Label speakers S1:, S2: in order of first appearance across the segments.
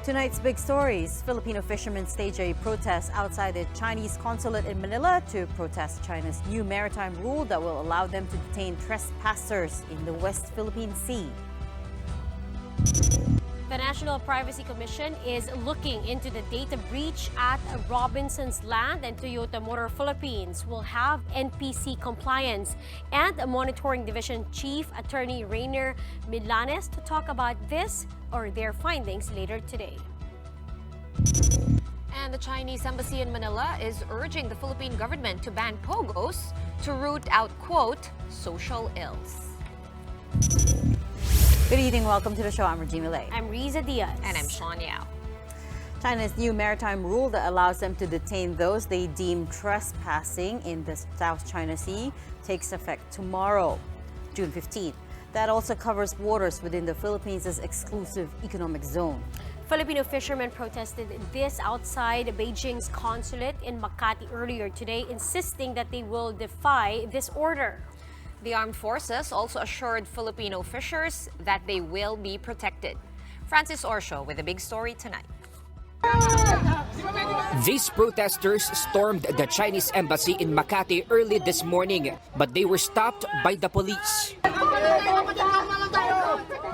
S1: Tonight's big stories. Filipino fishermen stage a protest outside the Chinese consulate in Manila to protest China's new maritime rule that will allow them to detain trespassers in the West Philippine Sea.
S2: The National Privacy Commission is looking into the data breach at Robinson's Land, and Toyota Motor Philippines will have NPC compliance. And a Monitoring Division Chief Attorney Rainer Milanes to talk about this or their findings later today.
S3: And the Chinese embassy in Manila is urging the Philippine government to ban POGOs to root out, quote, social ills.
S1: Good evening. Welcome to the show. I'm Regina Lay.
S2: I'm Riza Diaz.
S3: And I'm Shawn Yao.
S1: China's new maritime rule that allows them to detain those they deem trespassing in the South China Sea takes effect tomorrow, June 15th. That also covers waters within the Philippines' exclusive economic zone.
S2: Filipino fishermen protested this outside Beijing's consulate in Makati earlier today, insisting that they will defy this order.
S3: The armed forces also assured Filipino fishers that they will be protected. Francis Orsho with a big story tonight.
S4: These protesters stormed the Chinese embassy in Makati early this morning, but they were stopped by the police.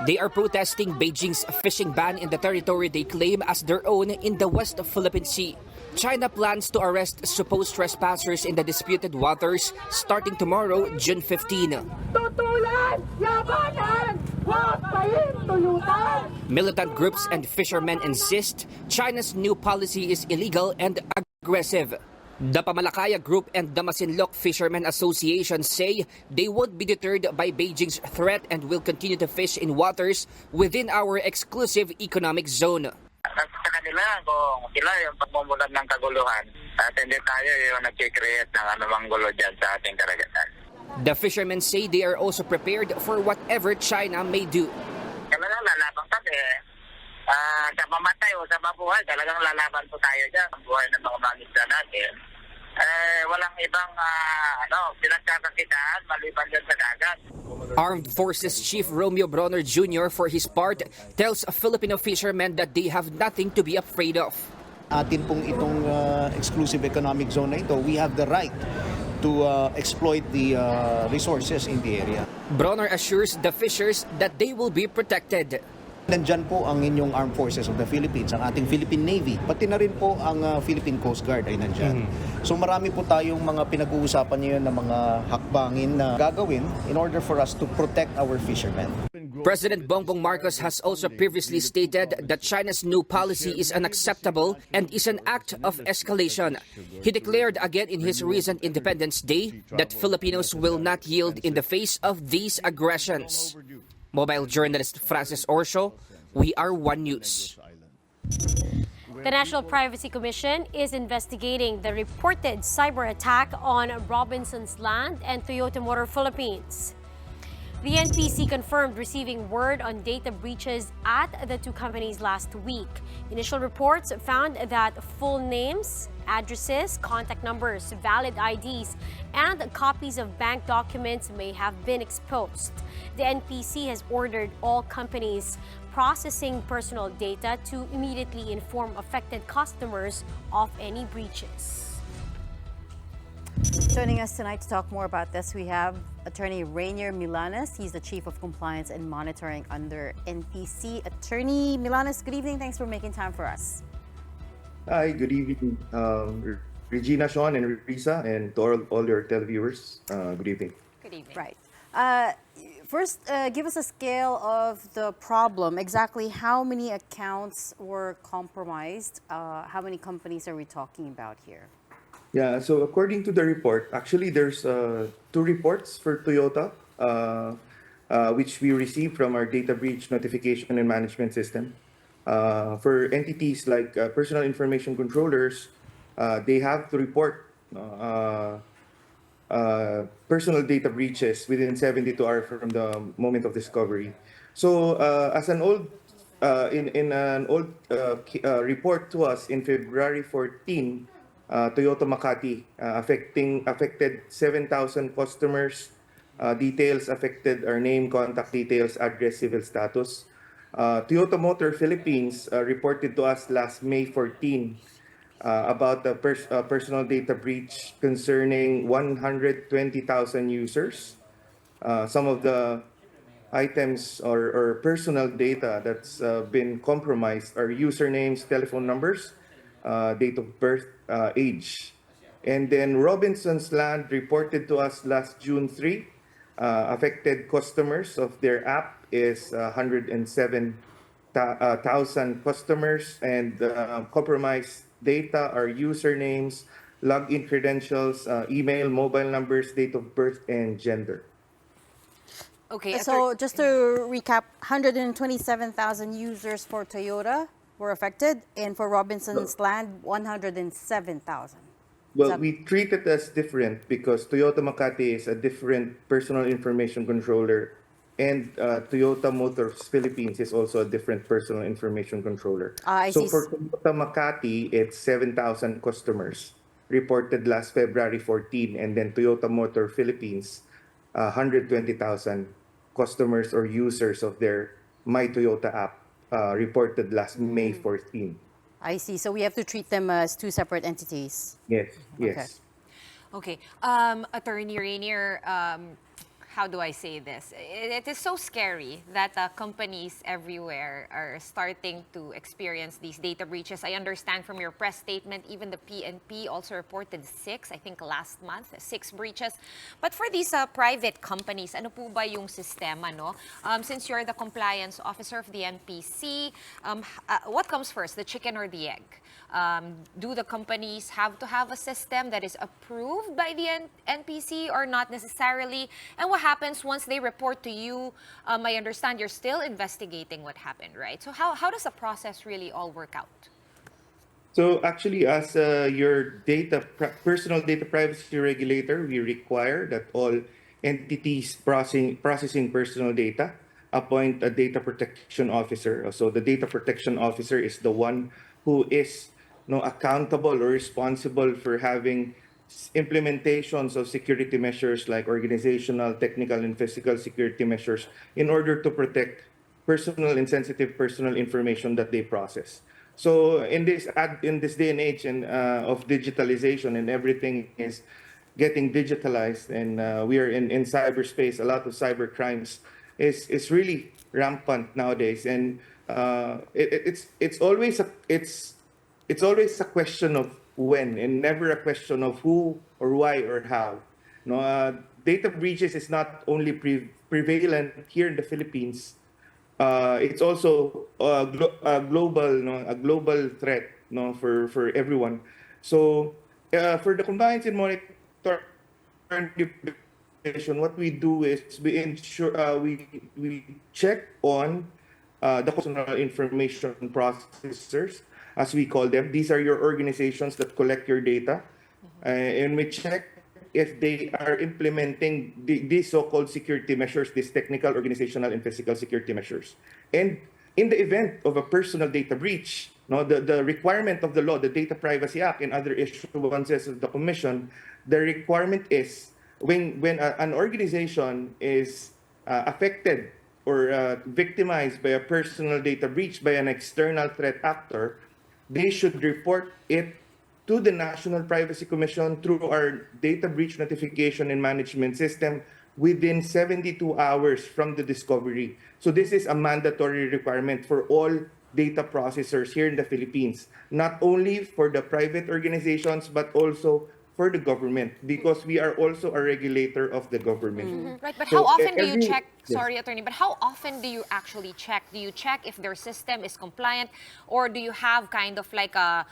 S4: They are protesting Beijing's fishing ban in the territory they claim as their own in the West Philippine Sea. China plans to arrest supposed trespassers in the disputed waters starting tomorrow, June 15. Militant groups and fishermen insist China's new policy is illegal and aggressive. The Pamalakaya Group and the Masinloc Fishermen Association say they won't be deterred by Beijing's threat and will continue to fish in waters within our exclusive economic zone.
S5: Sa kanila, kung sila yung pagmumulan ng kaguluhan, at hindi tayo yung nag-create ng anumang gulo dyan sa ating karagatan.
S4: The fishermen say they are also prepared for whatever China may do.
S5: Talagang lalaban kami. Sa mamatay o sa mabuhay, talagang lalaban po tayo dyan. Ang buhay ng mga mangisda natin. Walang ibang pinagkakakitaan maliban dyan sa dagat.
S4: Armed Forces Chief Romeo Bronner Jr. for his part tells Filipino fishermen that they have nothing to be afraid of.
S6: Atin pong itong exclusive economic zone na ito, we have the right to exploit the resources in the area.
S4: Bronner assures the fishers that they will be protected.
S6: Nandyan po ang inyong Armed Forces of the Philippines, ang ating Philippine Navy, pati na rin po ang Philippine Coast Guard ay nandyan. So marami po tayong mga pinag-uusapan ngayon na mga hakbangin na gagawin in order for us to protect our fishermen.
S4: President Bongbong Marcos has also previously stated that China's new policy is unacceptable and is an act of escalation. He declared again in his recent Independence Day that Filipinos will not yield in the face of these aggressions. Mobile journalist Francis Orsho, We Are One News.
S2: The National Privacy Commission is investigating the reported cyber attack on Robinson's Land and Toyota Motor Philippines. The NPC confirmed receiving word on data breaches at the two companies last week. Initial reports found that full names, addresses, contact numbers, valid IDs, and copies of bank documents may have been exposed. The NPC has ordered all companies processing personal data to immediately inform affected customers of any breaches.
S1: Joining us tonight to talk more about this, we have Attorney Rainer Milanes. He's the Chief of Compliance and Monitoring under NPC. Attorney Milanes, good evening. Thanks for making time for us.
S7: Hi, good evening, Regina, Shawn, and Risa, and to all your televiewers. Good evening.
S3: Good evening.
S1: Right. First, give us a scale of the problem. Exactly how many accounts were compromised? How many companies are we talking about here?
S7: Yeah, so according to the report, actually there's 2 reports for Toyota, which we received from our data breach notification and management system. For entities like personal information controllers, they have to report personal data breaches within 72 hours from the moment of discovery. So as an old, in an old report to us in February 14, Toyota Makati affected 7,000 customers. Details affected are name, contact details, address, civil status. Toyota Motor Philippines reported to us last May 14 about the personal data breach concerning 120,000 users. Some of the items or personal data that's been compromised are usernames, telephone numbers, date of birth, age. And then Robinson's Land reported to us last June 3, affected customers of their app is 107,000 customers, and compromised data are usernames, login credentials, email, mobile numbers, date of birth, and gender.
S3: Okay,
S1: So just to recap, 127,000 users for Toyota were affected, and for Robinson's Land, 107,000.
S7: Well, we treat it as different because Toyota Makati is a different personal information controller, and Toyota Motors Philippines is also a different personal information controller.
S1: I
S7: So
S1: see.
S7: for Toyota Makati, it's 7,000 customers reported last February 14, and then Toyota Motor Philippines, 120,000 customers or users of their My Toyota app reported last May 14.
S1: I see. So we have to treat them as two separate entities.
S7: Yes, yes.
S3: Okay, Attorney Rainier, how do I say this? It is so scary that companies everywhere are starting to experience these data breaches. I understand from your press statement, even the PNP also reported 6, I think last month, 6 breaches. But for these private companies, ano po ba yung sistema, no? Since you're the compliance officer of the NPC, what comes first, the chicken or the egg? Do the companies have to have a system that is approved by the NPC or not necessarily? And what happens once they report to you? I understand you're still investigating what happened, right? So how does the process really all work out?
S7: So actually, as your personal data privacy regulator, we require that all entities processing personal data appoint a data protection officer. So the data protection officer is the one who is accountable or responsible for having implementations of security measures like organizational, technical, and physical security measures in order to protect personal and sensitive personal information that they process. So in this day and age of digitalization, and everything is getting digitalized, and we are in cyberspace, a lot of cyber crimes is really rampant nowadays, and it's always a question of when, and never a question of who or why or how. Data breaches is not only prevalent here in the Philippines. It's also a global threat, for everyone. So for the compliance and monitoring division, what we do is we ensure we check on the personal information processors, as we call them. These are your organizations that collect your data, and we check if they are implementing these so-called security measures, these technical, organizational, and physical security measures. And in the event of a personal data breach, the requirement of the law, the Data Privacy Act, and other issuances of the Commission, the requirement is when an organization is affected or victimized by a personal data breach by an external threat actor, they should report it to the National Privacy Commission through our data breach notification and management system within 72 hours from the discovery. So this is a mandatory requirement for all data processors here in the Philippines, not only for the private organizations, but also for the government, because we are also a regulator of the government.
S3: Right, but
S7: So
S3: how often do you
S7: every-
S3: check,
S7: Yes.
S3: sorry, attorney, but how often do you actually check? Do you check if their system is compliant, or do you have kind of like a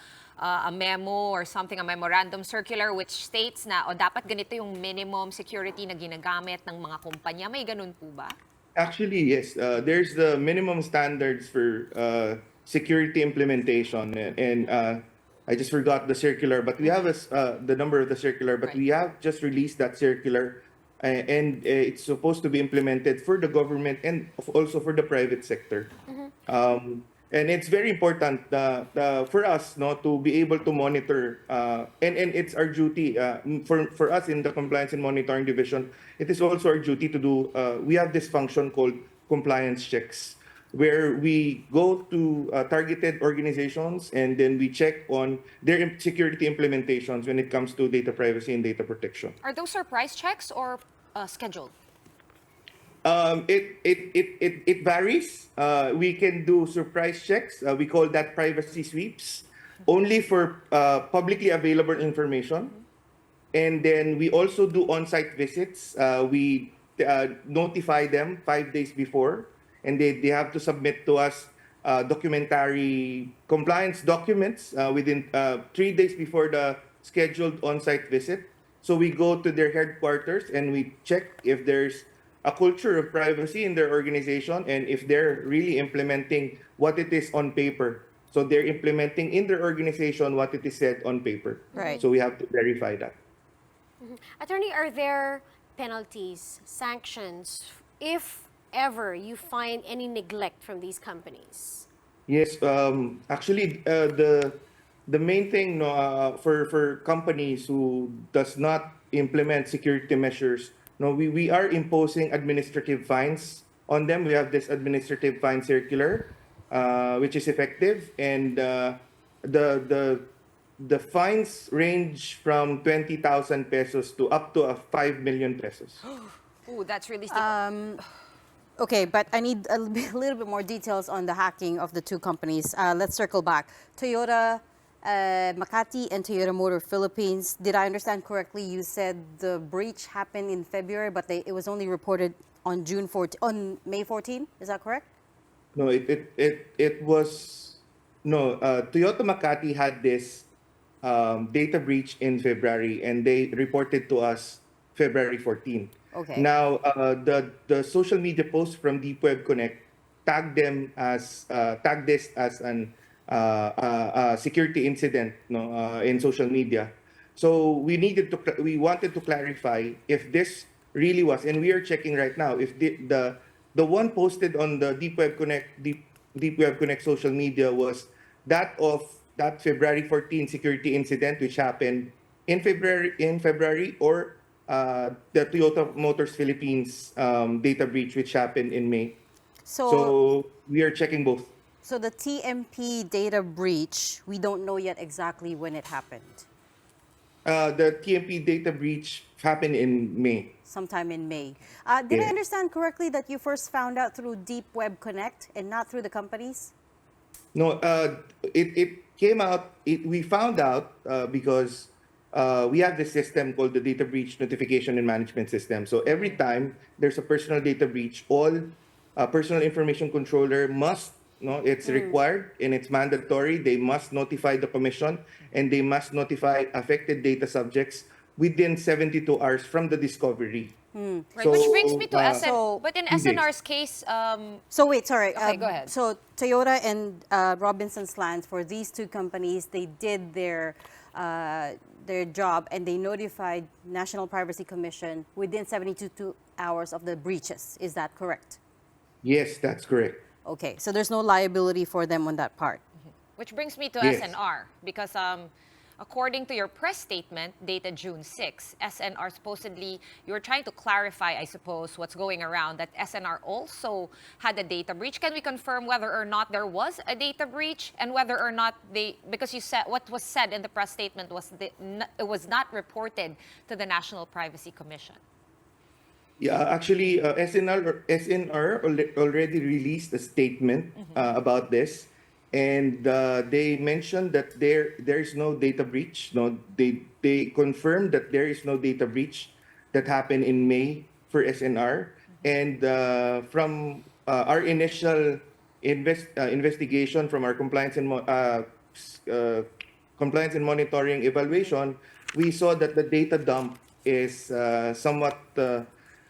S3: memo or something, a memorandum circular which states na, dapat ganito yung minimum security na ginagamit ng mga kumpanya? May ganun po ba?
S7: Actually, yes. There's the minimum standards for security implementation, and I just forgot the circular, but we have the number of the circular, but
S3: Right.
S7: we have just released that circular, and it's supposed to be implemented for the government and also for the private sector. And it's very important for us, to be able to monitor, and it's our duty for us in the Compliance and Monitoring Division. It is also our duty to do. We have this function called compliance checks. where we go to targeted organizations and then we check on their security implementations when it comes to data privacy and data protection.
S3: Are those surprise checks or scheduled?
S7: It varies. We can do surprise checks. We call that privacy sweeps, only for publicly available information. And then we also do on-site visits. We notify them 5 days before, and they have to submit to us documentary compliance documents within 3 days before the scheduled on-site visit. So we go to their headquarters and we check if there's a culture of privacy in their organization and if they're really implementing what it is on paper. So they're implementing in their organization what it is said on paper.
S1: Right.
S7: So we have to verify that.
S2: Attorney, are there penalties, sanctions, if ever you find any neglect from these companies?
S7: Yes, actually, the main thing no, for companies who does not implement security measures, no, we are imposing administrative fines on them. We have this administrative fine circular, which is effective, and the fines range from 20,000 pesos to up to 5 million pesos.
S3: Ooh, that's really steep.
S1: Okay, but I need a little bit more details on the hacking of the two companies. Let's circle back. Toyota Makati and Toyota Motor Philippines. Did I understand correctly? You said the breach happened in February, but it was only reported on May 14. Is that correct?
S7: No, it was no. Toyota Makati had this data breach in February, and they reported to us February 14.
S1: Okay.
S7: Now, the social media post from Deep Web Connect tagged this as an security incident, no, in social media. So we wanted to clarify if this really was, and we are checking right now if the one posted on the Deep Web Connect social media was that of that February 14 security incident, which happened in February, or the Toyota Motors Philippines data breach, which happened in May. So we are checking both.
S1: So the TMP data breach, we don't know yet exactly when it happened.
S7: The TMP data breach happened in May.
S1: Sometime in May. Did I
S7: Yeah.
S1: understand correctly that you first found out through Deep Web Connect and not through the companies?
S7: No, it came out. We found out because we have this system called the Data Breach Notification and Management System. So every time there's a personal data breach, all personal information controller must, no, it's required and it's mandatory. They must notify the commission and they must notify affected data subjects within 72 hours from the discovery.
S3: Right,
S7: So,
S3: which brings me to
S1: So-
S3: but in
S7: 2 days.
S3: SNR's case,
S1: So wait, sorry.
S3: Okay, go ahead.
S1: So Toyota and Robinson's Land, for these two companies, they did their job and they notified National Privacy Commission within 72 hours of the breaches. Is that correct?
S7: Yes, that's correct.
S1: Okay, so there's no liability for them on that part.
S3: which brings me to
S7: Yes.
S3: SNR, because according to your press statement dated June 6, SNR supposedly, you were trying to clarify, I suppose, what's going around, that SNR also had a data breach. Can we confirm whether or not there was a data breach and whether or not because you said what was said in the press statement was it was not reported to the National Privacy Commission?
S7: Yeah, actually, SNR already released a statement about this, and they mentioned that there is no data breach. No, they confirmed that there is no data breach that happened in May for SNR, and from our initial investigation from our compliance and monitoring evaluation, we saw that the data dump is somewhat.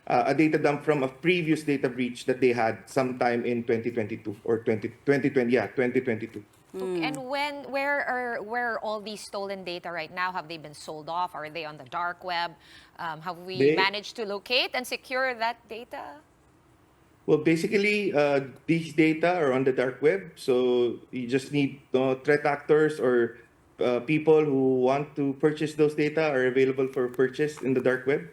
S7: A data dump from a previous data breach that they had sometime in 2022 or 2020, yeah, 2022.
S3: And where are all these stolen data right now? Have they been sold off? Are they on the dark web? Have we managed to locate and secure that data?
S7: Well, basically, these data are on the dark web, so you just need threat actors or people who want to purchase those data are available for purchase in the dark web.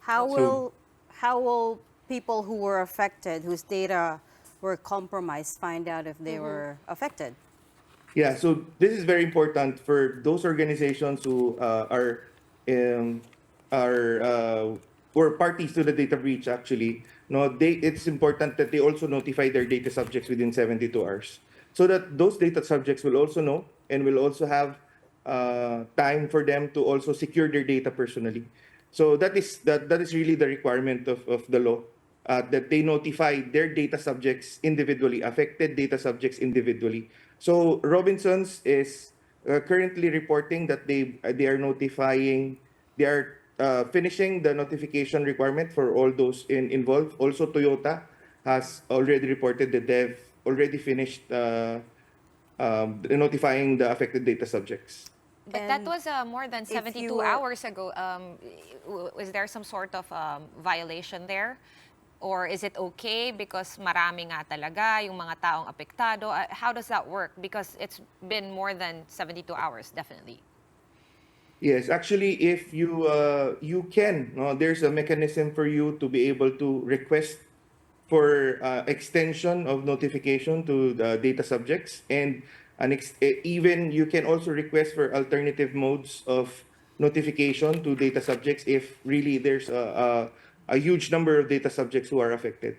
S1: How will people who were affected, whose data were compromised find out if they were affected?
S7: Yeah, so this is very important for those organizations who um, are were parties to the data breach. Actually, no, it's important that they also notify their data subjects within 72 hours, so that those data subjects will also know and will also have time for them to also secure their data personally. So that is really the requirement of the law, that they notify their data subjects individually, affected data subjects individually. So Robinsons is currently reporting that they are notifying, they are finishing the notification requirement for all those involved. Also, Toyota has already reported that they've already finished notifying the affected data subjects.
S3: But that
S1: And
S3: was more than
S1: if
S3: 72
S1: you were-
S3: hours ago. Was there some sort of violation there? Or is it okay because marami nga talaga yung mga taong apektado? How does that work? Because it's been more than 72 hours, definitely.
S7: Yes, actually, if you can, no, there's a mechanism for you to be able to request for extension of notification to the data subjects, and even you can also request for alternative modes of notification to data subjects if really there's a huge number of data subjects who are affected.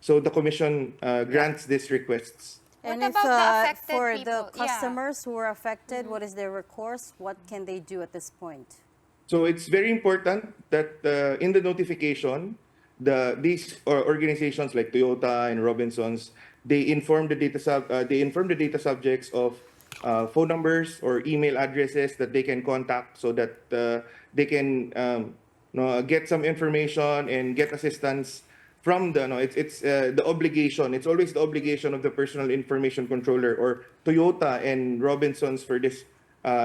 S7: So the commission grants these requests.
S1: And
S3: What
S1: if
S3: about the affected
S1: for the
S3: people? Yeah.
S1: customers who are affected, what is their recourse? What can they do at this point?
S7: So it's very important that in the notification, these organizations like Toyota and Robinsons, they inform the data subjects of phone numbers or email addresses that they can contact, so that they can get some information and get assistance from the, no, it's the obligation. It's always the obligation of the personal information controller or Toyota and Robinsons for this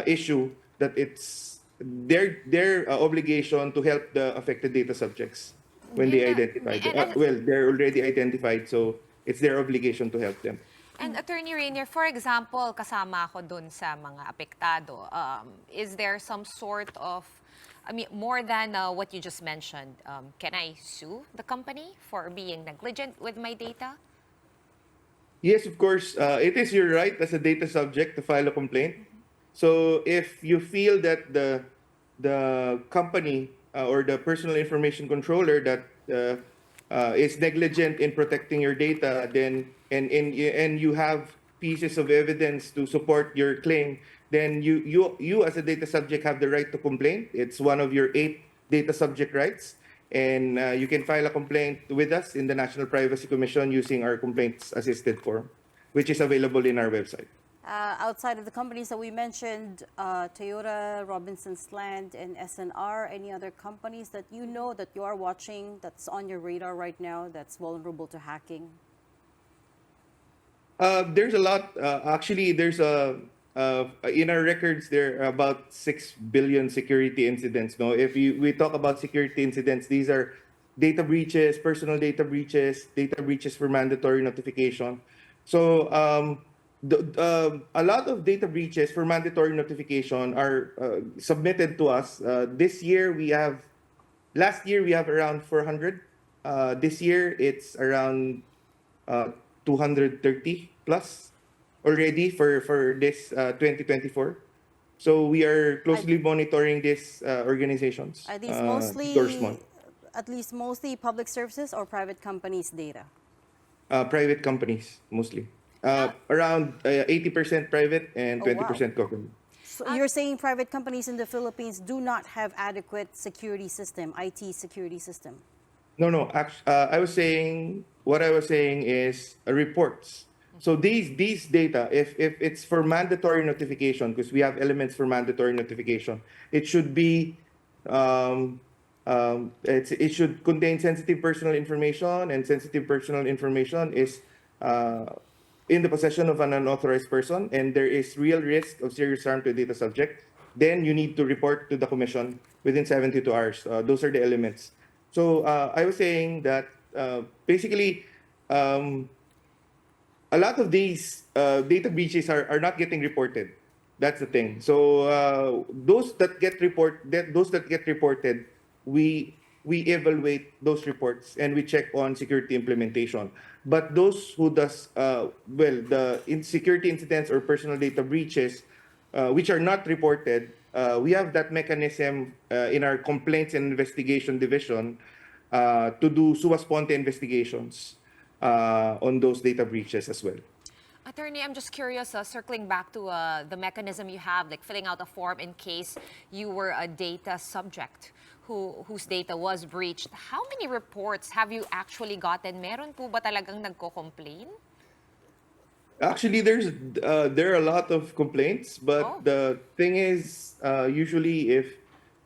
S7: issue, that it's their obligation to help the affected data subjects when they
S3: And,
S7: identify them.
S3: and-
S7: Well, they're already identified, so it's their obligation to help them.
S3: And Attorney Rainier, for example, kasama ako dun sa mga apektado. Is there some sort of, I mean, more than what you just mentioned, can I sue the company for being negligent with my data?
S7: Yes, of course. It is your right as a data subject to file a complaint. So if you feel that the company or the personal information controller that is negligent in protecting your data, then and you have pieces of evidence to support your claim, then you as a data subject have the right to complain. It's one of your 8 data subject rights. And you can file a complaint with us in the National Privacy Commission using our complaints assisted form, which is available in our website.
S1: Outside of the companies that we mentioned, Toyota, Robinsons Land, and SNR, any other companies that you know that you are watching that's on your radar right now that's vulnerable to hacking?
S7: There's a lot. Actually, there's in our records there are about 6 billion security incidents. No, if we talk about security incidents, these are data breaches, personal data breaches for mandatory notification. So a lot of data breaches for mandatory notification are submitted to us. Last year we have around 400. This year it's around 230 plus already for this 2024. So we are closely monitoring these organizations.
S1: Are these
S7: endorsement.
S1: at least mostly public services or private companies' data?
S7: Private companies mostly. Around 80% private and
S1: Oh, wow.
S7: 20% government.
S1: So you're saying private companies in the Philippines do not have adequate security system, IT security system?
S7: No. I was saying, what I was saying is reports. So these data, if it's for mandatory notification, because we have elements for mandatory notification, it should be it should contain sensitive personal information, and sensitive personal information is in the possession of an unauthorized person, and there is real risk of serious harm to a data subject. Then you need to report to the commission within 72 hours. Those are the elements. So I was saying that basically a lot of these data breaches are not getting reported. That's the thing. So those that get reported, we we evaluate those reports and we check on security implementation. But those who does, the security incidents or personal data breaches, which are not reported, we have that mechanism in our complaints and investigation division to do sua sponte investigations on those data breaches as well.
S3: Attorney, I'm just curious, circling back to the mechanism you have, like filling out a form in case you were a data subject whose data was breached. How many reports have you actually gotten? Meron po ba talagang nagko-complain?
S7: Actually, there are a lot of complaints, but the thing is, usually if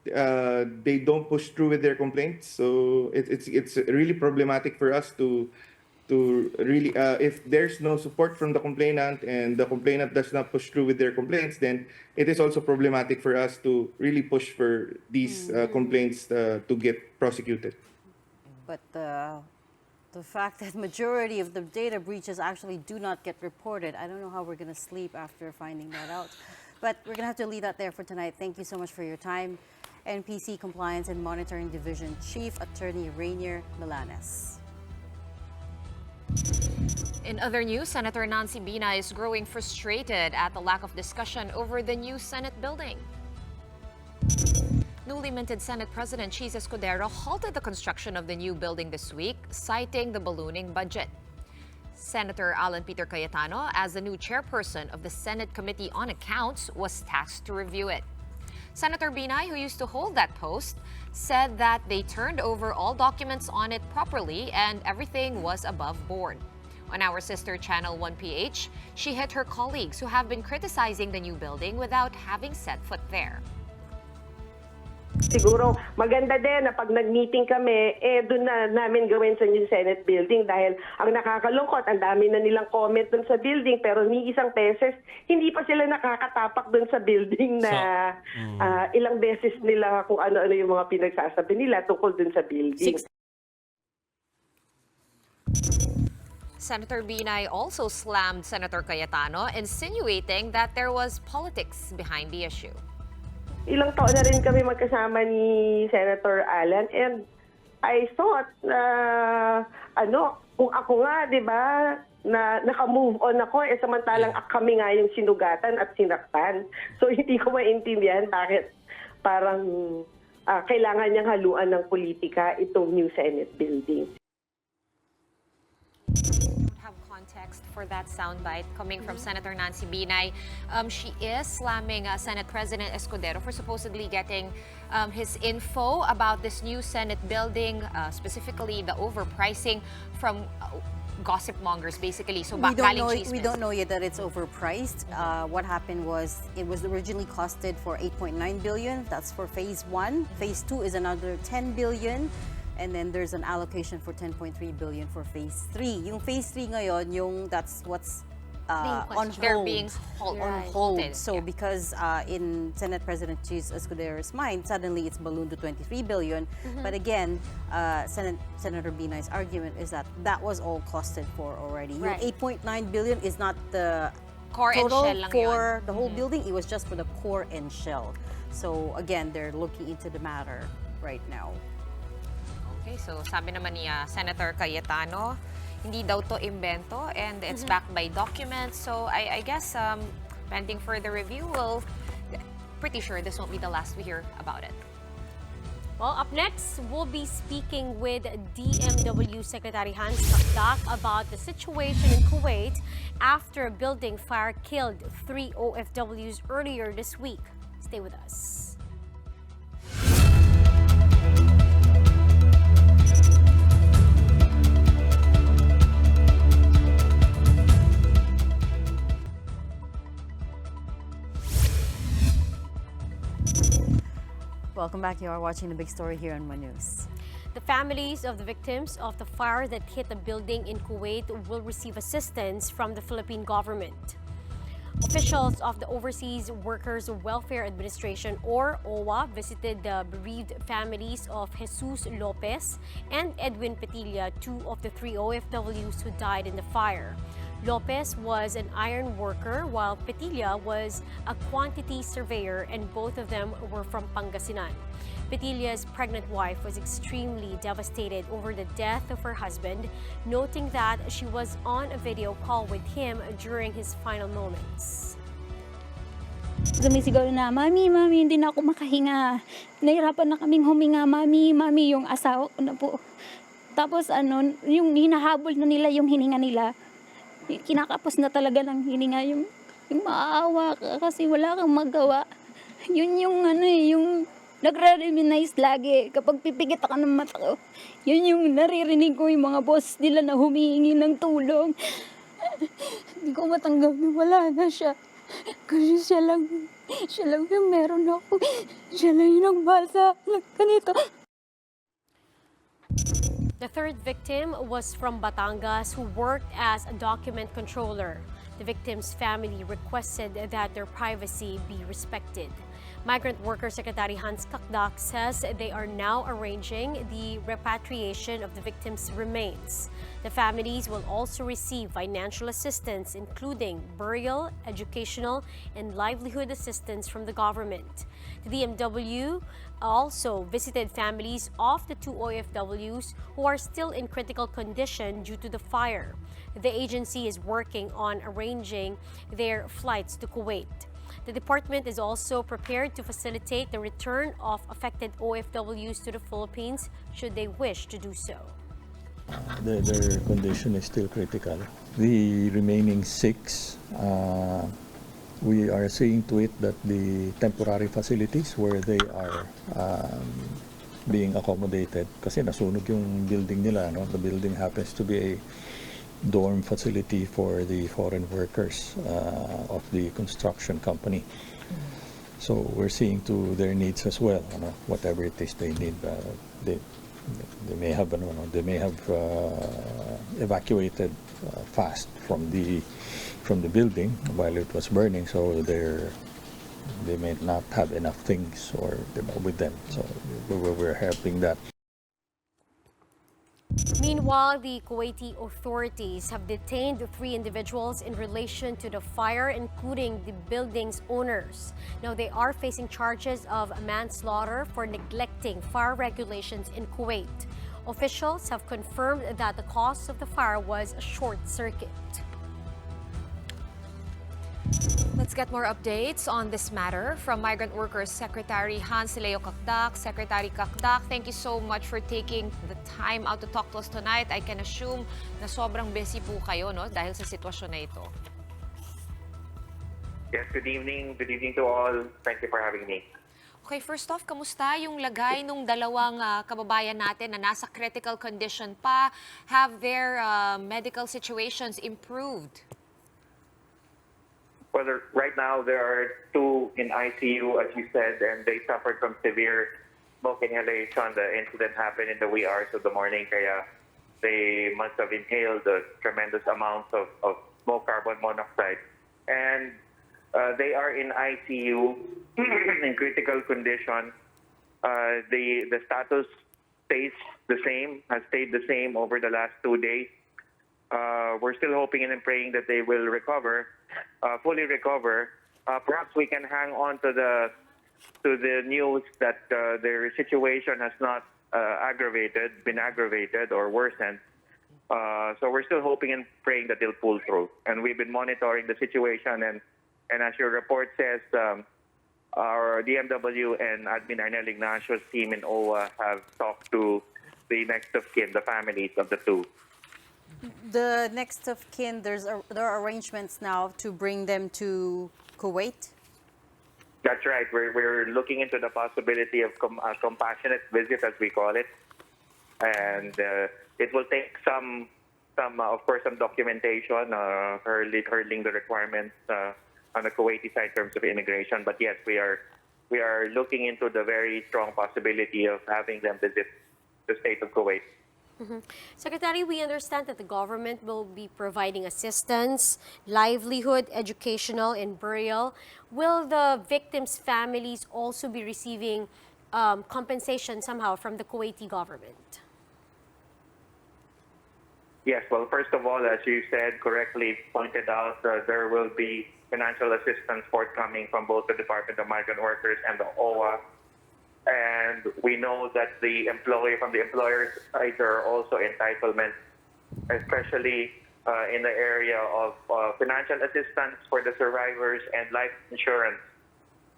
S7: they don't push through with their complaints, so it's really problematic for us to really if there's no support from the complainant and the complainant does not push through with their complaints, then it is also problematic for us to really push for these complaints to get prosecuted.
S1: But the fact that majority of the data breaches actually do not get reported, I don't know how we're going to sleep after finding that out. But we're going to have to leave that there for tonight. Thank you so much for your time. NPC Compliance and Monitoring Division Chief Attorney Rainier Milanes.
S3: In other news, Senator Nancy Binay is growing frustrated at the lack of discussion over the new Senate building. Newly minted Senate President Cheese Escudero halted the construction of the new building this week, citing the ballooning budget. Senator Alan Peter Cayetano, as the new chairperson of the Senate Committee on Accounts, was tasked to review it. Senator Binay, who used to hold that post, said that they turned over all documents on it properly and everything was above board. On our sister channel 1PH, she hit her colleagues who have been criticizing the new building without having set foot there.
S8: Siguro maganda din na pag nag-meeting kami, doon na namin gawin sa new Senate building dahil ang nakakalungkot, ang dami na nilang comment doon sa building pero ni isang beses, hindi pa sila nakakatapak doon sa building na ilang beses nila kung ano-ano yung mga pinagsasabi nila tungkol doon sa building.
S3: Senator Binay also slammed Senator Cayetano, insinuating that there was politics behind the issue.
S8: Ilang taon na rin kami magkasama ni Senator Alan and I thought na kung ako nga, 'di ba, na naka-move on ako samantalang kami nga yung sinugatan at sinaktan. So hindi ko maintindihan bakit parang kailangan niyang haluan ng politika itong new Senate building.
S3: Context for that soundbite coming from Senator Nancy Binay. She is slamming Senate President Escudero for supposedly getting his info about this new Senate building, specifically the overpricing from gossip mongers, basically. So
S1: we don't know yet that it's overpriced. What happened was it was originally costed for 8.9 billion. That's for phase 1. Phase 2 is another 10 billion. And then there's an allocation for 10.3 billion for phase 3. Yung phase 3 ngayon, that's what's on hold.
S3: They're being
S1: on hold. So because in Senate President Cheese Escudero's mind, suddenly it's ballooned to 23 billion. But again, Senator Binay's argument is that that was all costed for already.
S2: Right.
S1: Yung 8.9 billion is not the
S3: core
S1: total
S3: and shell lang
S1: for
S3: yun.
S1: the whole building. It was just for the core and shell. So again, they're looking into the matter right now.
S3: Okay, so sabi naman ni Senator Cayetano, hindi daw to invento and it's backed by documents. So I guess pending further review, we'll pretty sure this won't be the last we hear about it.
S2: Well, up next, we'll be speaking with DMW Secretary Hans Macdak about the situation in Kuwait after a building fire killed 3 OFWs earlier this week. Stay with us.
S1: Welcome back. You are watching The Big Story here on One News.
S2: The families of the victims of the fire that hit the building in Kuwait will receive assistance from the Philippine government. Officials of the Overseas Workers Welfare Administration, or OWA, visited the bereaved families of Jesus Lopez and Edwin Petilla, 2 of the 3 OFWs who died in the fire. Lopez was an iron worker while Petilla was a quantity surveyor, and both of them were from Pangasinan. Petilla's pregnant wife was extremely devastated over the death of her husband, noting that she was on a video call with him during his final moments.
S9: Sumisigaw na, Mami, Mami, hindi na ako makahinga. Nahirapan na kaming huminga, Mami, Mami, yung asawa ko na po. Tapos yung hinahabol na nila yung hininga nila. Kinakapos na talaga ng hininga yung maaawa ka kasi wala kang magawa. Yun yung yung nagre-reminisce lagi kapag pipigit ako ng mata ko. Yun yung naririnig ko yung mga boss nila na humihingi ng tulong. Hindi ko matanggap na wala na siya. Kasi siya lang yung meron ako. Siya lang yung nagmahal sa ganito.
S2: The third victim was from Batangas who worked as a document controller. The victim's family requested that their privacy be respected. Migrant Worker Secretary Hans Kakdak says they are now arranging the repatriation of the victims' remains. The families will also receive financial assistance, including burial, educational, and livelihood assistance from the government. The DMW also visited families of the 2 OFWs who are still in critical condition due to the fire. The agency is working on arranging their flights to Kuwait. The department is also prepared to facilitate the return of affected OFWs to the Philippines should they wish to do so.
S10: Their condition is still critical. The remaining 6, we are seeing to it that the temporary facilities where they are being accommodated, kasi nasunog yung building nila, no? The building happens to be a dorm facility for the foreign workers of the construction company. So we're seeing to their needs as well, whatever it is they need. They may have evacuated fast from the building while it was burning, so they may not have enough things with them. So we're helping that.
S2: Meanwhile, the Kuwaiti authorities have detained 3 individuals in relation to the fire, including the building's owners. Now, they are facing charges of manslaughter for neglecting fire regulations in Kuwait. Officials have confirmed that the cause of the fire was a short circuit.
S3: Let's get more updates on this matter from Migrant Workers Secretary Hans Leo Kakdak. Secretary Kakdak, thank you so much for taking the time out to talk to us tonight. I can assume na sobrang busy po kayo, no, dahil sa sitwasyon na ito.
S5: Yes, good evening. Good evening to all. Thank you for having me.
S3: Okay, first off, kamusta yung lagay nung dalawang kababayan natin na nasa critical condition pa? Have their medical situations improved?
S5: Well, right now there are 2 in ICU, as you said, and they suffered from severe smoke inhalation. The incident happened in the wee hours of the morning, kaya they must have inhaled a tremendous amounts of smoke carbon monoxide. And they are in ICU in critical condition. The status stays the same, has stayed the same over the last 2 days. We're still hoping and praying that they will recover, fully recover. Perhaps we can hang on to the news that their situation has not been aggravated or worsened. So we're still hoping and praying that they'll pull through. And we've been monitoring the situation, and as your report says, our DMW and Admin Arnel Ignacio's team in OWA have talked to the next of kin, the families of the 2.
S1: The next of kin, there are arrangements now to bring them to Kuwait?
S5: That's right. We're looking into the possibility of a compassionate visit, as we call it. And it will take some of course, some documentation, hurling the requirements on the Kuwaiti side in terms of immigration. But yes, we are looking into the very strong possibility of having them visit the state of Kuwait.
S2: Mm-hmm. Secretary, we understand that the government will be providing assistance, livelihood, educational, and burial. Will the victims' families also be receiving compensation somehow from the Kuwaiti government?
S5: Yes, well, first of all, as you said, correctly pointed out, there will be financial assistance forthcoming from both the Department of Migrant Workers and the OWA. And we know that from the employer's side, there are also entitlements, especially in the area of financial assistance for the survivors and life insurance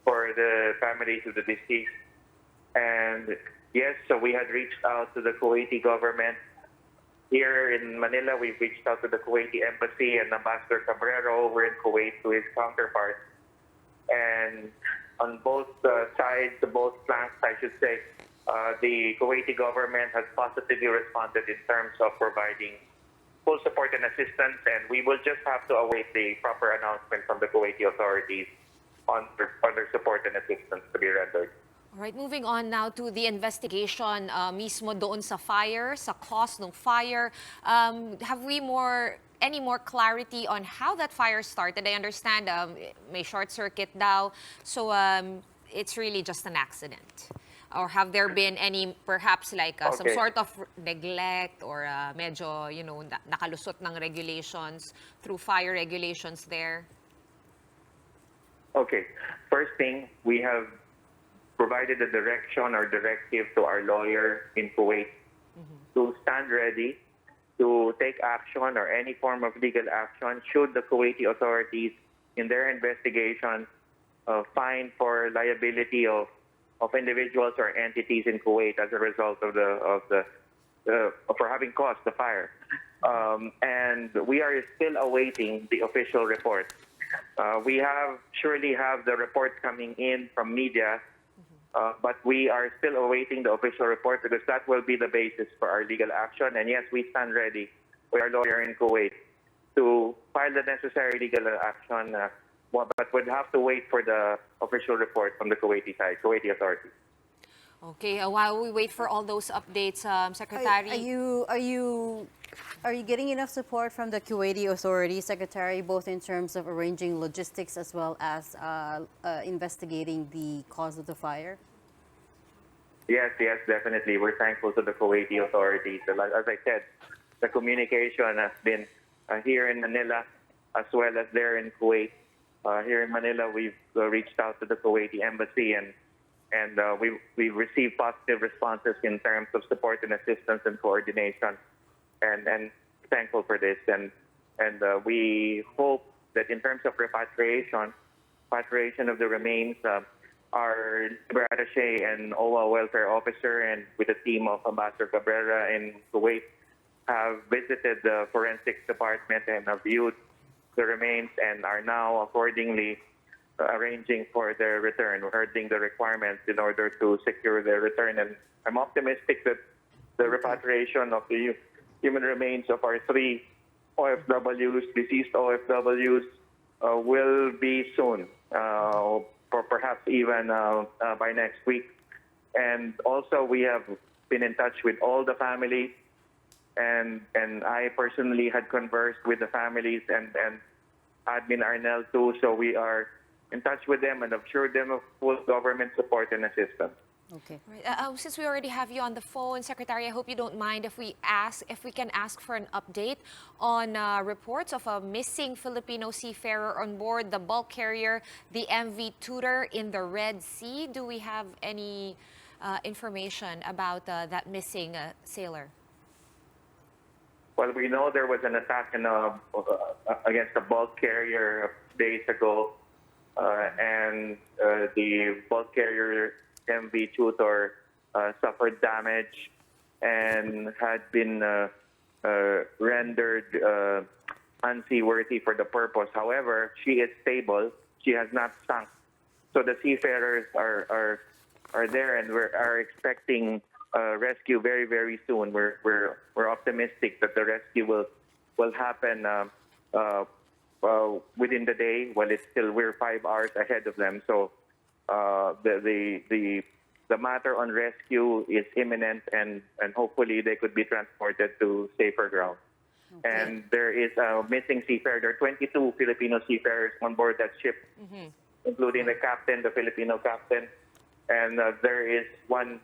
S5: for the families of the deceased. And yes, so we had reached out to the Kuwaiti government. Here in Manila, we've reached out to the Kuwaiti embassy and Ambassador Cabrera over in Kuwait to his counterpart. And on both sides, both flanks, I should say, the Kuwaiti government has positively responded in terms of providing full support and assistance, and we will just have to await the proper announcement from the Kuwaiti authorities on their support and assistance to be rendered.
S3: All right, moving on now to the investigation mismo doon sa fire, sa cause ng fire. Have we any more clarity on how that fire started? I understand may short circuit daw, so it's really just an accident. Or have there been any, perhaps like some sort of neglect or medyo, nakalusot ng regulations through fire regulations there?
S5: Okay. First thing, we have provided a direction or directive to our lawyer in Kuwait to stand ready to take action or any form of legal action should the Kuwaiti authorities in their investigation find for liability of individuals or entities in Kuwait as a result of for having caused the fire. And we are still awaiting the official report. We surely have the reports coming in from media, but we are still awaiting the official report because that will be the basis for our legal action. And yes, we stand ready with our lawyer in Kuwait to file the necessary legal action, but would have to wait for the official report from the Kuwaiti side, Kuwaiti authorities.
S3: Okay, while we wait for all those updates, Secretary.
S1: Are you getting enough support from the Kuwaiti authorities, Secretary, both in terms of arranging logistics as well as investigating the cause of the fire?
S5: Yes, definitely. We're thankful to the Kuwaiti authorities. As I said, the communication has been here in Manila as well as there in Kuwait. Here in Manila, we've reached out to the Kuwaiti embassy and we've received positive responses in terms of support and assistance and coordination. And thankful for this. And we hope that in terms of repatriation of the remains, our labor attaché and OWA welfare officer and with a team of Ambassador Cabrera in Kuwait have visited the forensics department and have viewed the remains and are now accordingly arranging for their return, herding the requirements in order to secure their return. And I'm optimistic that the repatriation of the human remains of our 3 OFWs, deceased OFWs, will be soon, or perhaps even by next week. And also we have been in touch with all the families, and I personally had conversed with the families and Admin Arnel too, so we are in touch with them and assured them of full government support and assistance.
S1: Okay.
S3: Right. Since we already have you on the phone, Secretary, I hope you don't mind if we can ask for an update on reports of a missing Filipino seafarer on board the bulk carrier, the MV Tudor, in the Red Sea. Do we have any information about that missing sailor?
S5: Well, we know there was an attack against a bulk carrier days ago, and the bulk carrier MV Tudor suffered damage and had been rendered unseaworthy for the purpose. However, she is stable. She has not sunk. So the seafarers are there, and are expecting rescue very, very soon. We're optimistic that the rescue will happen within the day. Well, we're 5 hours ahead of them. So the matter on rescue is imminent, and hopefully they could be transported to safer ground. Okay. And there is a missing seafarer. There are 22 Filipino seafarers on board that ship, including the captain, the Filipino captain. And there is one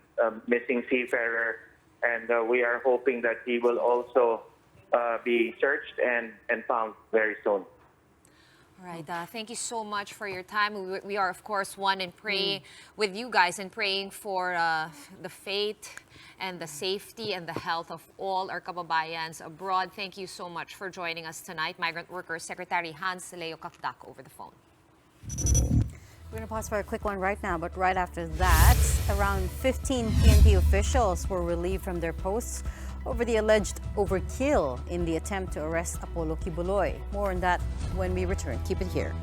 S5: missing seafarer, and we are hoping that he will also be searched and found very soon.
S3: All right. Thank you so much for your time. We are, of course, one in praying with you guys and praying for the fate and the safety and the health of all our kababayans abroad. Thank you so much for joining us tonight. Migrant Workers Secretary Hans Leo Kakdak over the phone.
S1: We're going to pause for a quick one right now, but right after that, around 15 PNP officials were relieved from their posts over the alleged overkill in the attempt to arrest Apollo Kibuloy. More on that when we return. Keep it here.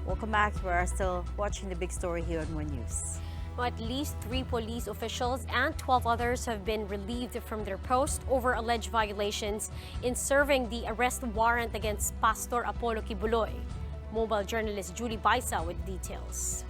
S1: Welcome back. We are still watching the big story here on One News.
S2: At least 3 police officials and 12 others have been relieved from their post over alleged violations in serving the arrest warrant against Pastor Apollo Kibuloy. Mobile journalist Julie Baisa with details.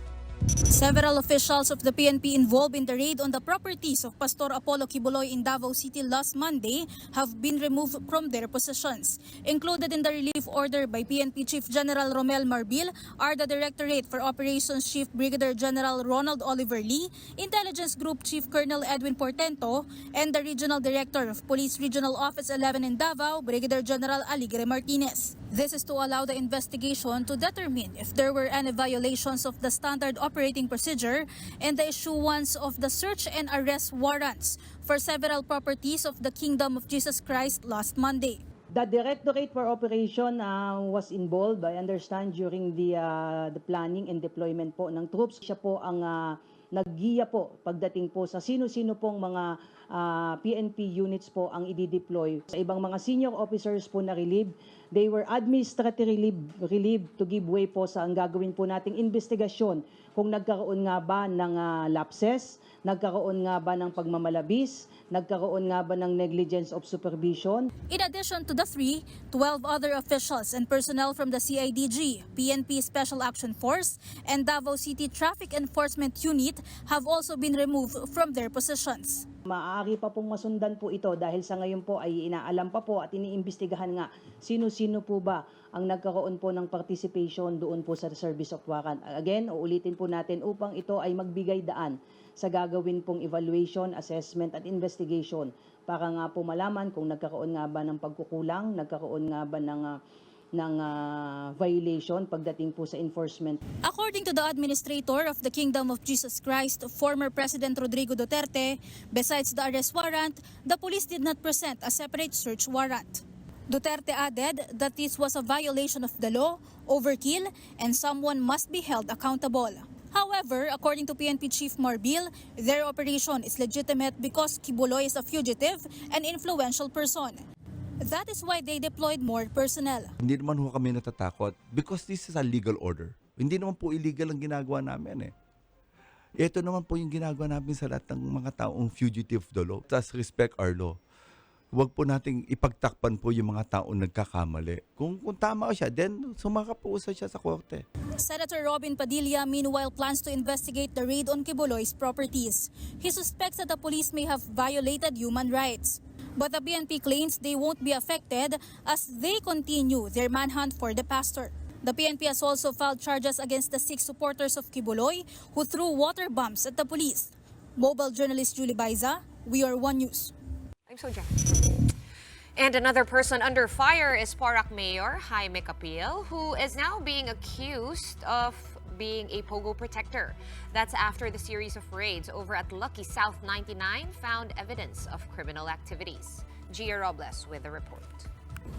S11: Several officials of the PNP involved in the raid on the properties of Pastor Apollo Kibuloy in Davao City last Monday have been removed from their positions. Included in the relief order by PNP Chief General Romel Marbil are the Directorate for Operations Chief Brigadier General Ronald Oliver Lee, Intelligence Group Chief Colonel Edwin Portento, and the Regional Director of Police Regional Office 11 in Davao, Brigadier General Aligre Martinez. This is to allow the investigation to determine if there were any violations of the standard operating procedure and the issuance of the search and arrest warrants for several properties of the Kingdom of Jesus Christ last Monday.
S12: The Directorate for Operation was involved, I understand, during the planning and deployment po ng troops. Siya po ang naggiya po pagdating po sa sino-sino pong mga PNP units po ang i-deploy. Sa ibang mga senior officers po na relieved, they were administratively relieved to give way po sa ang gagawin po nating investigasyon kung nagkaroon nga ba ng lapses, nagkaroon nga ba ng pagmamalabis, nagkaroon nga ba ng negligence of supervision.
S11: In addition to the 3, 12 other officials and personnel from the CIDG, PNP Special Action Force, and Davao City Traffic Enforcement Unit have also been removed from their positions.
S12: Maaari pa pong masundan po ito dahil sa ngayon po ay inaalam pa po at iniimbestigahan nga sino-sino po ba ang nagkaroon po ng participation doon po sa service of warrant. Again, uulitin po natin upang ito ay magbigay daan sa gagawin pong evaluation, assessment at investigation para nga po malaman kung nagkaroon nga ba ng pagkukulang, nagkaroon nga ba ng violation pagdating po sa enforcement.
S11: According to the administrator of the Kingdom of Jesus Christ, former President Rodrigo Duterte, besides the arrest warrant, the police did not present a separate search warrant. Duterte added that this was a violation of the law, overkill, and someone must be held accountable. However, according to PNP Chief Marbil, their operation is legitimate because Kibuloy is a fugitive and influential person. That is why they deployed more personnel.
S13: Hindi naman ho kami natatakot because this is a legal order. Hindi naman po illegal ang ginagawa namin eh. Ito naman po yung ginagawa namin sa lahat ng mga taong fugitive of the law. Let's respect our law. Huwag po nating ipagtakpan po yung mga taong nagkakamali. Kung tama siya, then sumakapuusa siya sa korte.
S11: Senator Robin Padilla meanwhile plans to investigate the raid on Kibuloy's properties. He suspects that the police may have violated human rights. But the PNP claims they won't be affected as they continue their manhunt for the pastor. The PNP has also filed charges against the 6 supporters of Kibuloy who threw water bombs at the police. Mobile journalist Julie Baiza, We Are One News.
S3: I'm so And another person under fire is Porac Mayor Jaime Capil, who is now being accused of being a POGO protector. That's after the series of raids over at Lucky South 99 found evidence of criminal activities. Gia Robles with the report.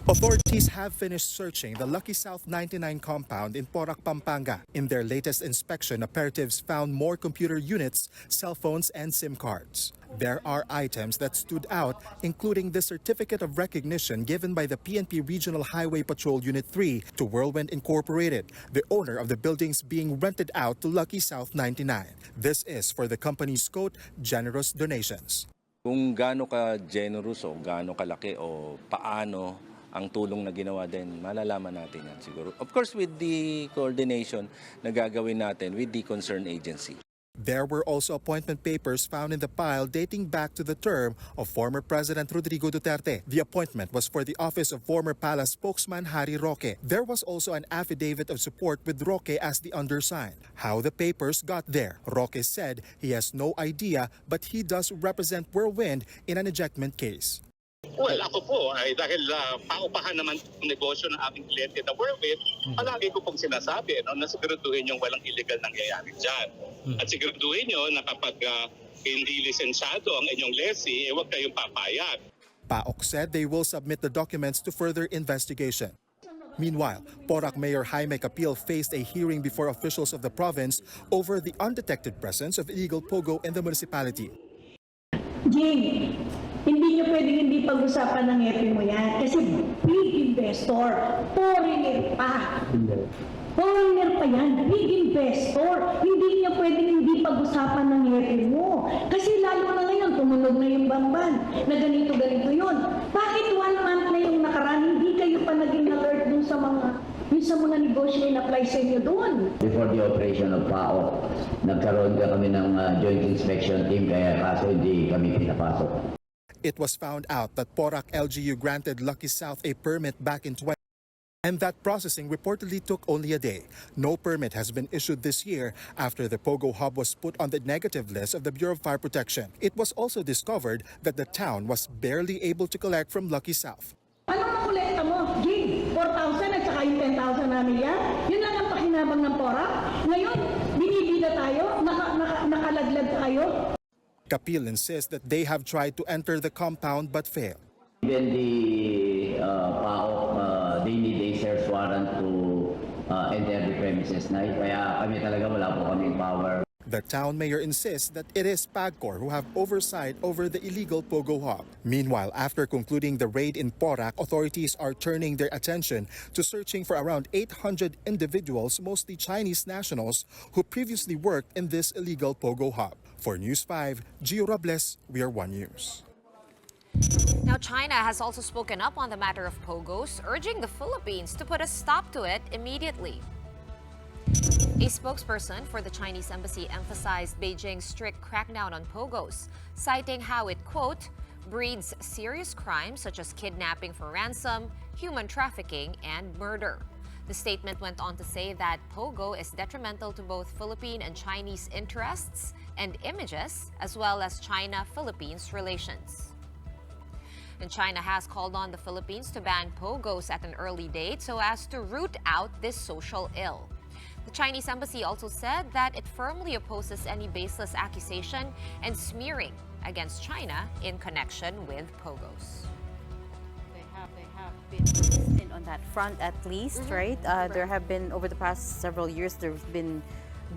S14: Authorities have finished searching the Lucky South 99 compound in Porac, Pampanga. In their latest inspection, operatives found more computer units, cell phones, and SIM cards. There are items that stood out, including the certificate of recognition given by the PNP Regional Highway Patrol Unit 3 to Whirlwind Incorporated, the owner of the buildings being rented out to Lucky South 99. This is for the company's quote, generous donations.
S15: Kung gaano ka generous o gaano kalaki o paano ang tulong na ginawa din, malalaman natin yan siguro. Of course, with the coordination na gagawin natin with the concerned agency.
S14: There were also appointment papers found in the pile dating back to the term of former President Rodrigo Duterte. The appointment was for the office of former palace spokesman Harry Roque. There was also an affidavit of support with Roque as the undersigned. How the papers got there, Roque said he has no idea, but he does represent Whirlwind in an ejectment case.
S16: Well, ako po ay dahil paupahan naman ng negosyo ng ating kliyente na Whirlwind, palagi ko pong sinasabi na siguraduhin yung walang illegal nangyayari dyan. At siguraduhin nyo na kapag hindi lisensyado ang inyong lessee, huwag kayong papayag.
S14: PAOK said they will submit the documents to further investigation. Meanwhile, Porac Mayor Jaime Capil faced a hearing before officials of the province over the undetected presence of illegal POGO in the municipality.
S17: Jing, hindi nyo pwedeng hindi pag-usapan ng EPI mo yan kasi big investor, foreigner pa. Foreigner pa yan, big investor. Hindi nyo pwedeng hindi pag-usapan ng EPI mo. Kasi lalo na ngayon, tumunog na yung bamban na ganito-ganito yun. Bakit 1 month na yung nakaraan, hindi kayo pa naging alert dun sa mga negosyo na apply sa inyo doon?
S18: Before the operation of PAOK, nagkaroon kami ng joint inspection team kaya kaso hindi kami pinapasok.
S14: It was found out that Porac LGU granted Lucky South a permit back in 2020, and that processing reportedly took only a day. No permit has been issued this year after the POGO hub was put on the negative list of the Bureau of Fire Protection. It was also discovered that the town was barely able to collect from Lucky South.
S17: Ano na kolekta mo? Jing, 4,000 at saka yung 10,000 namin yan? Yun lang ang pakinabang ng Porac. Ngayon, binibida tayo, nakalaglag tayo.
S14: Capil insists that they have tried to enter the compound but failed.
S18: Even the PAOK, they need a search warrant to enter the premises na kaya kami talaga wala po kaming power.
S14: The town mayor insists that it is PAGCOR who have oversight over the illegal POGO hub. Meanwhile, after concluding the raid in Porac, authorities are turning their attention to searching for around 800 individuals, mostly Chinese nationals, who previously worked in this illegal POGO hub. For News 5, Gio Robles, we are One News.
S3: Now, China has also spoken up on the matter of POGOs, urging the Philippines to put a stop to it immediately. A spokesperson for the Chinese embassy emphasized Beijing's strict crackdown on POGOs, citing how it, quote, breeds serious crimes such as kidnapping for ransom, human trafficking, and murder. The statement went on to say that POGO is detrimental to both Philippine and Chinese interests and images, as well as China-Philippines relations. And China has called on the Philippines to ban POGOs at an early date so as to root out this social ill. The Chinese embassy also said that it firmly opposes any baseless accusation and smearing against China in connection with POGOs.
S1: They have been on that front at least, right? There have been, over the past several years, there have been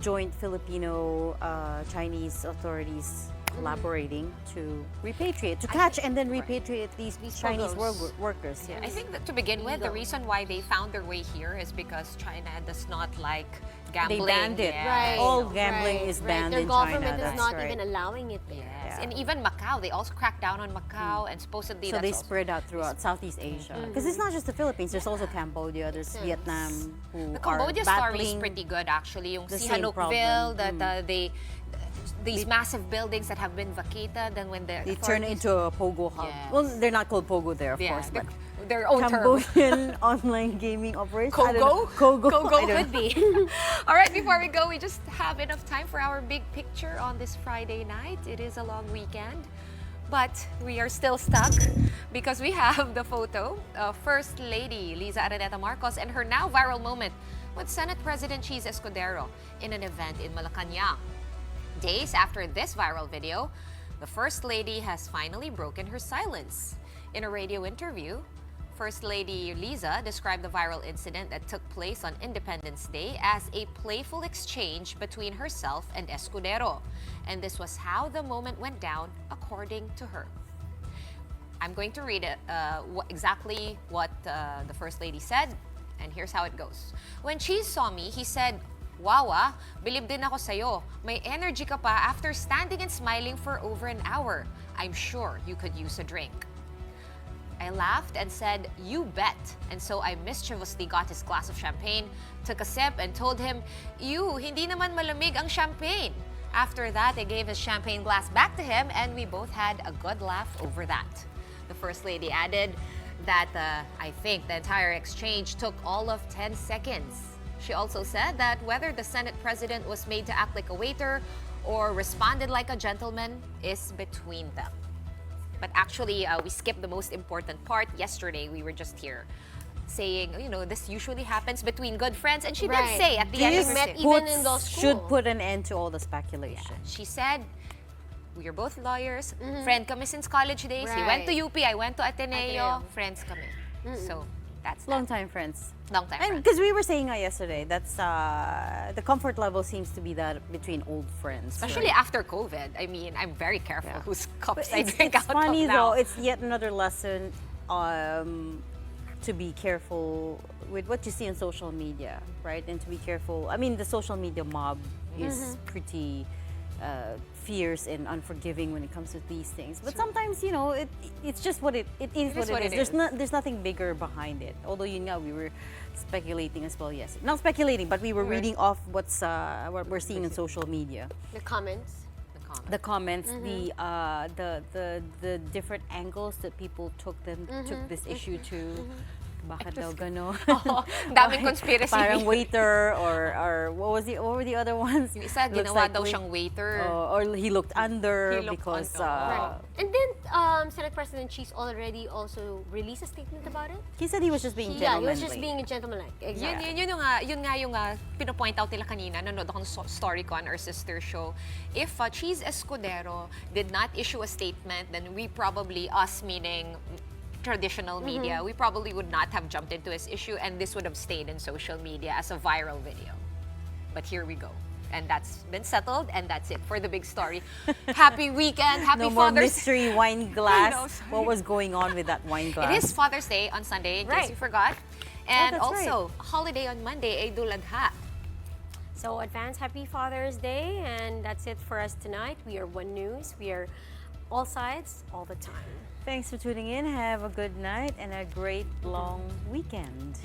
S1: joint Filipino-Chinese authorities collaborating to repatriate, to catch and then repatriate these Chinese workers.
S3: Yeah. I think that to begin with, the reason why they found their way here is because China does not like gambling.
S1: They banned it.
S3: Yeah.
S2: Right.
S1: All gambling is banned
S2: Their
S1: in China.
S2: government is not
S1: right.
S2: even allowing it there.
S3: Yes. And even Macau, they also cracked down on Macau, and supposedly
S1: So
S3: that's
S1: they spread out throughout Southeast Asia. Because it's not just the Philippines, there's also Cambodia, there's Vietnam, who
S3: the Cambodia
S1: are
S3: story is
S1: battling
S3: pretty good actually. Yung
S1: the same
S3: Sihanoukville,
S1: problem.
S3: that these massive buildings that have been vacated, then when
S1: they turn it into a POGO hub.
S3: Yes.
S1: Well, they're not called POGO there, of
S3: Yeah,
S1: course, but
S3: their own
S1: Cambodian online gaming operation.
S3: Kogo?
S1: Kogo?
S3: Kogo could be. All right, before we go, we just have enough time for our big picture on this Friday night. It is a long weekend, but we are still stuck because we have the photo of First Lady Liza Araneta Marcos and her now viral moment with Senate President Cheese Escudero in an event in Malacanang. Days after this viral video, the First Lady has finally broken her silence. In a radio interview, First Lady Liza described the viral incident that took place on Independence Day as a playful exchange between herself and Escudero. And this was how the moment went down, according to her. I'm going to read it, exactly what the First Lady said, and here's how it goes. When Cheese saw me, he said, "Wow, bilib din ako sa'yo. May energy ka pa after standing and smiling for over an hour. I'm sure you could use a drink." I laughed and said, "You bet." And so I mischievously got his glass of champagne, took a sip, and told him, "Ew, hindi naman malamig ang champagne." After that, they gave his champagne glass back to him, and we both had a good laugh over that. The First Lady added that I think the entire exchange took all of 10 seconds. She also said that whether the Senate President was made to act like a waiter or responded like a gentleman is between them. But actually, we skipped the most important part. Yesterday, we were just here saying, this usually happens between good friends. And she did say at the end of
S2: met even in law school.
S1: Should put an end to all the speculation.
S3: Yeah. She said, we are both lawyers. Friend kami since college days. He went to UP, I went to Ateneo. Friends kami. So, that's
S1: long time friends.
S3: Long time friends.
S1: Because we were saying yesterday, that's the comfort level seems to be that between old friends.
S3: Especially after COVID. I mean, I'm very careful whose cups I drink
S1: it's
S3: out
S1: funny
S3: of now.
S1: though, it's yet another lesson to be careful with what you see on social media, right? And to be careful. I mean, the social media mob is pretty fierce and unforgiving when it comes to these things. But sometimes, it's just what it is. What it is. There's nothing bigger behind it. Although we were speculating as well. Yes, not speculating, but we were reading off what we're seeing on social media.
S2: The comments.
S1: The comments, the different angles that people took this issue to. Bakit daw gano'n?
S3: Daming conspiracy.
S1: Parang waiter or what were the other ones?
S3: Yung isa, ginawa daw siyang waiter.
S1: Or he looked under because...
S2: And then Senate President Cheese already also released a statement about it?
S1: He said he was just being gentlemanly.
S2: Yeah, he was just being a gentleman-like. Exactly.
S3: Yun nga yung pinopoint out nila kanina, nanonood akong story ko on our sister show. If Cheese Escudero did not issue a statement, then we probably, us meaning traditional media, we probably would not have jumped into his issue, and this would have stayed in social media as a viral video. But here we go. And that's been settled, and that's it for the big story. Happy weekend, happy
S1: no more
S3: Father's
S1: mystery wine glass. What was going on with that wine glass?
S3: It is Father's Day on Sunday, in case you forgot. And also,
S2: right.
S3: holiday on Monday, Eidul Adha.
S2: So advance happy Father's Day, and that's it for us tonight. We are One News. We are all sides, all the time.
S1: Thanks for tuning in. Have a good night and a great long weekend.